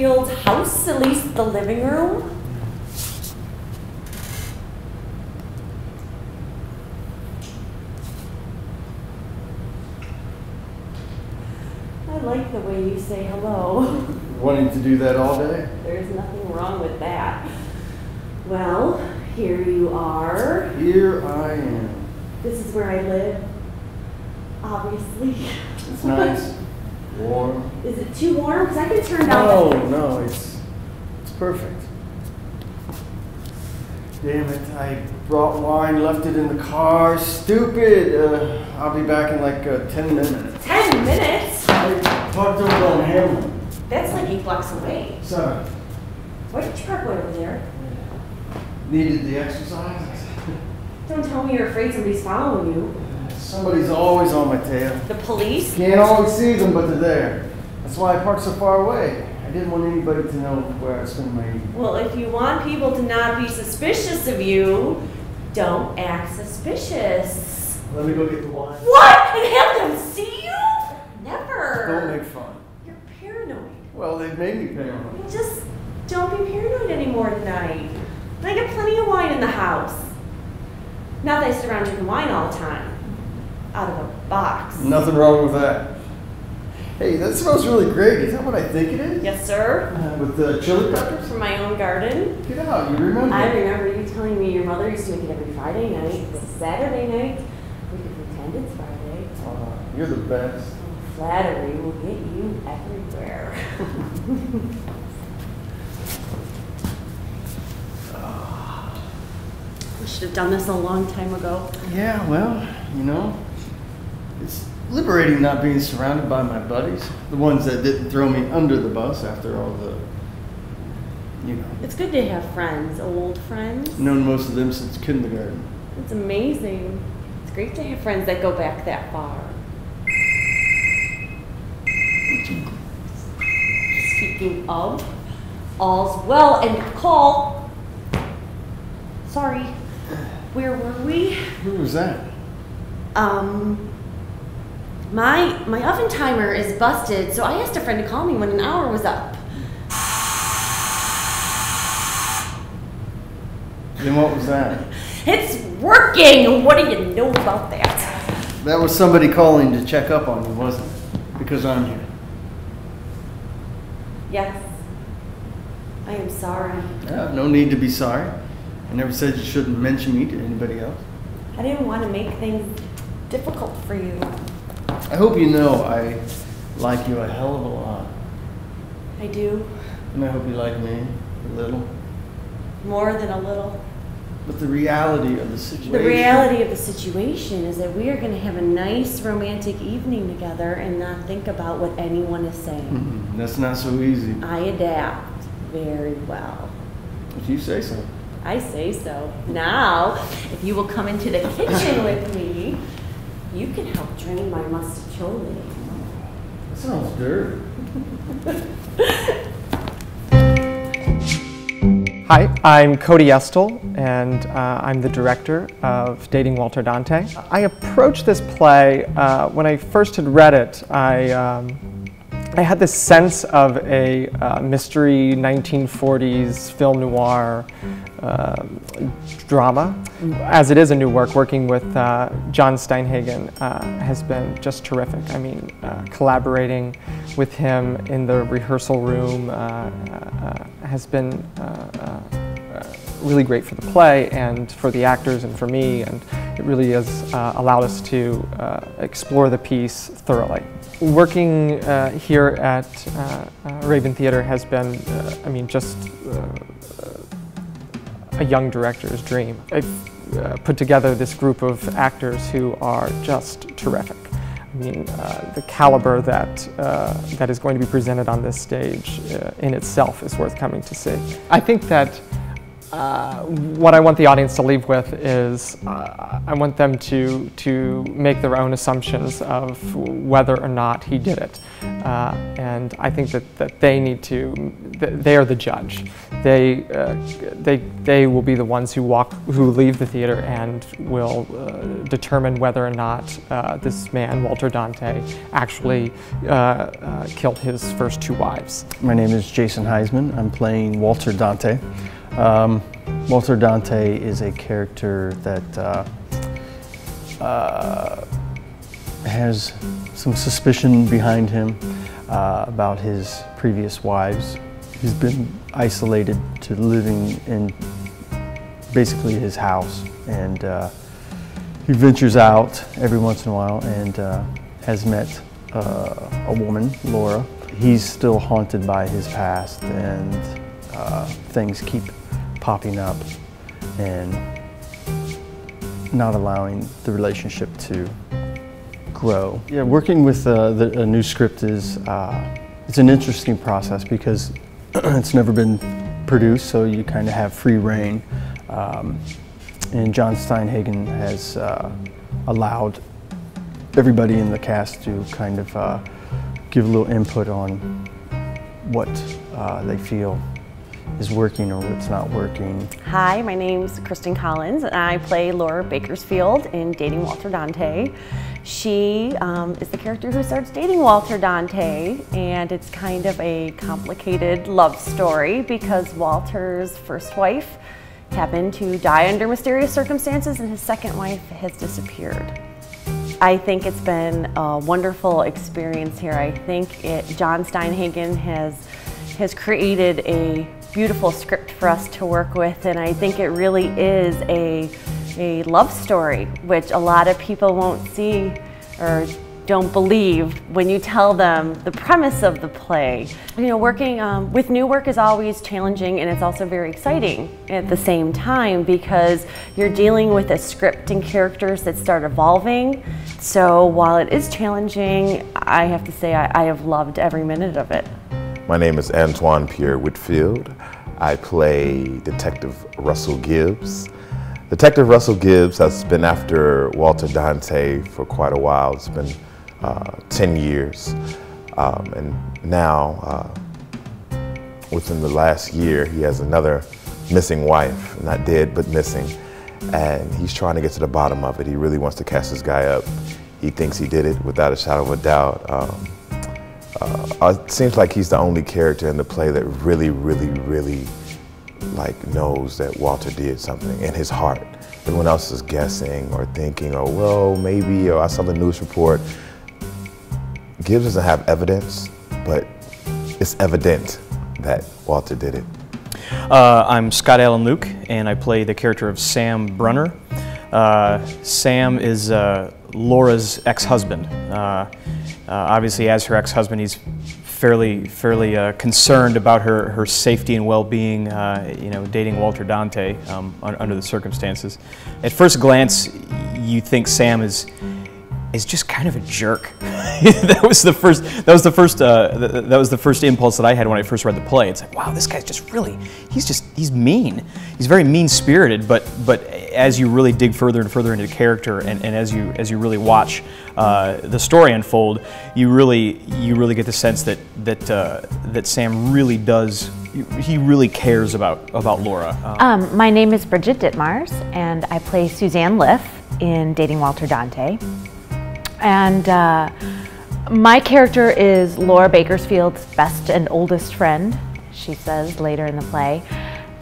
old house, at least the living room. I like the way you say hello. Wanting to do that all day? There's nothing wrong with that. Well, here you are. Here I am. This is where I live, obviously. It's nice. Warm. Is it too warm? Because I can turn down. No, it's perfect. Damn it, I brought wine, left it in the car. Stupid. I'll be back in like 10 minutes. 10 minutes? I parked over on Hamlin. That's like 8 blocks away. 7. Why did you park way over there? Needed the exercise. Don't tell me you're afraid somebody's following you. Somebody's always on my tail. The police? Can't always see them, but they're there. That's why I parked so far away. I didn't want anybody to know where I spend my evening. Well, if you want people to not be suspicious of you, don't act suspicious. Let me go get the wine. What? And have them see you? Never. Don't make fun. You're paranoid. Well, they've made me paranoid. Just don't be paranoid anymore tonight. I got plenty of wine in the house. Not that I sit around drinking wine all the time. Out of a box. Nothing wrong with that. Hey, that smells really great. Is that what I think it is? Yes, sir. With the chili peppers? From my own garden. Get out, you remember. I remember you telling me your mother used to make it every Friday night. It's Saturday night. We could pretend it's Friday. You're the best. Flattery will get you everywhere. We should have done this a long time ago. Yeah, well, you know, it's liberating not being surrounded by my buddies, the ones that didn't throw me under the bus after all the, you know. It's good to have friends, old friends. Known most of them since kindergarten. It's amazing. It's great to have friends that go back that far. Speaking of, all's well, and call. Sorry, where were we? Who was that? My oven timer is busted, so I asked a friend to call me when an hour was up. Then what was that? It's working! What do you know about that? That was somebody calling to check up on you, wasn't it? Because I'm here. Yes. I am sorry. Yeah, no need to be sorry. I never said you shouldn't mention me to anybody else. I didn't want to make things difficult for you. I hope you know I like you a hell of a lot. I do. And I hope you like me a little. More than a little. But the reality of the situation... The reality of the situation is that we are going to have a nice romantic evening together and not think about what anyone is saying. That's not so easy. I adapt very well. If you say so. I say so. Now, if you will come into the kitchen with me, you can help drain my mustacholi. That sounds dirty. Hi, I'm Cody Estel, and I'm the director of Dating Walter Dante. I approached this play, when I first had read it, I had this sense of a mystery 1940s film noir drama. As it is a new work, working with John Steinhagen has been just terrific. I mean, collaborating with him in the rehearsal room has been really great for the play and for the actors and for me, and it really has allowed us to explore the piece thoroughly. Working here at Raven Theater has been, I mean, just a young director's dream. I've put together this group of actors who are just terrific. I mean, the caliber that is going to be presented on this stage in itself is worth coming to see. I think that what I want the audience to leave with is I want them to make their own assumptions of whether or not he did it. And I think that they need to, they are the judge. They will be the ones who leave the theater and will determine whether or not this man, Walter Dante, actually killed his first 2 wives. My name is Jason Heisman. I'm playing Walter Dante. Walter Dante is a character that has some suspicion behind him about his previous wives. He's been isolated to living in basically his house, and he ventures out every once in a while and has met a woman, Laura. He's still haunted by his past, and things keep popping up and not allowing the relationship to grow. Yeah, working with a new script is it's an interesting process because it's never been produced, so you kind of have free reign. And John Steinhagen has allowed everybody in the cast to kind of give a little input on what they feel is working or what's not working. Hi, my name's Kristen Collins, and I play Laura Bakersfield in Dating Walter Dante. She is the character who starts dating Walter Dante, and it's kind of a complicated love story because Walter's first wife happened to die under mysterious circumstances, and his second wife has disappeared. I think it's been a wonderful experience here. I think John Steinhagen has created a beautiful script for us to work with, and I think it really is a love story, which a lot of people won't see or don't believe when you tell them the premise of the play. You know, working with new work is always challenging, and it's also very exciting at the same time because you're dealing with a script and characters that start evolving. So while it is challenging, I have to say I have loved every minute of it. My name is Antoine Pierre Whitfield. I play Detective Russell Gibbs. Detective Russell Gibbs has been after Walter Dante for quite a while. It's been 10 years. And now, within the last year, he has another missing wife, not dead, but missing. And he's trying to get to the bottom of it. He really wants to catch this guy up. He thinks he did it without a shadow of a doubt. It seems like he's the only character in the play that really knows that Walter did something in his heart. Everyone else is guessing or thinking, or well, maybe, or I saw the news report. Gibbs doesn't have evidence, but it's evident that Walter did it. I'm Scott Allen Luke, and I play the character of Sam Brunner. Sam is Laura's ex-husband. Obviously, as her ex-husband, he's fairly concerned about her safety and well-being, you know, dating Walter Dante under the circumstances. At first glance, you think Sam is just kind of a jerk. that was the first impulse that I had when I first read the play. It's like, wow, this guy's just really, he's mean. He's very mean-spirited, but as you really dig further and further into the character, and as you really watch the story unfold, you really get the sense that Sam really does. He really cares about Laura. My name is Bridget Dittmars, and I play Suzanne Liff in Dating Walter Dante. And my character is Laura Bakersfield's best and oldest friend, she says later in the play.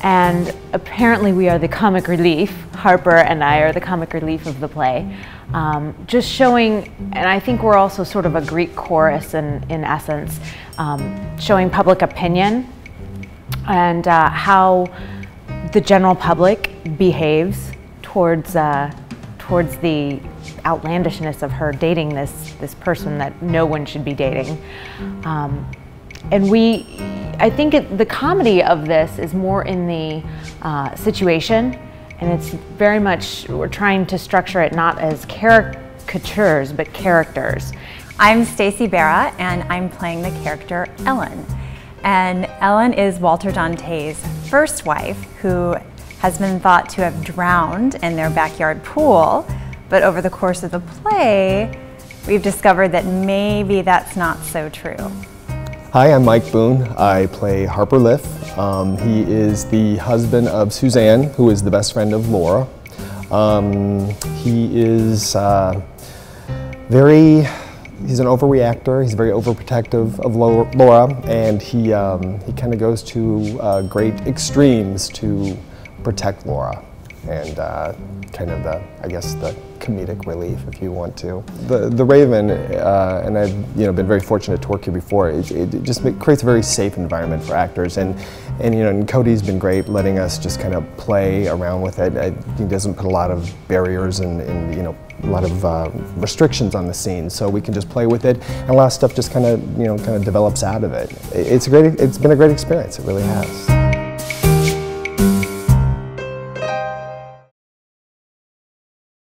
And apparently we are the comic relief. Harper and I are the comic relief of the play. Just showing, and I think we're also sort of a Greek chorus in essence, showing public opinion and how the general public behaves towards the outlandishness of her dating this person that no one should be dating. And I think the comedy of this is more in the situation, and it's very much, we're trying to structure it not as caricatures, but characters. I'm Stacey Barra, and I'm playing the character Ellen. And Ellen is Walter Dante's first wife, who has been thought to have drowned in their backyard pool, but over the course of the play, we've discovered that maybe that's not so true. Hi, I'm Mike Boone. I play Harper Liff. He is the husband of Suzanne, who is the best friend of Laura. He is he's an overreactor. He's very overprotective of Laura, and he kind of goes to great extremes to protect Laura, and kind of I guess the comedic relief, if you want to. The Raven, and I've been very fortunate to work here before. It just creates a very safe environment for actors, and Cody's been great letting us just kind of play around with it. He doesn't put a lot of barriers and a lot of restrictions on the scene, so we can just play with it, and a lot of stuff just kind of develops out of it. It's been a great experience. It really has.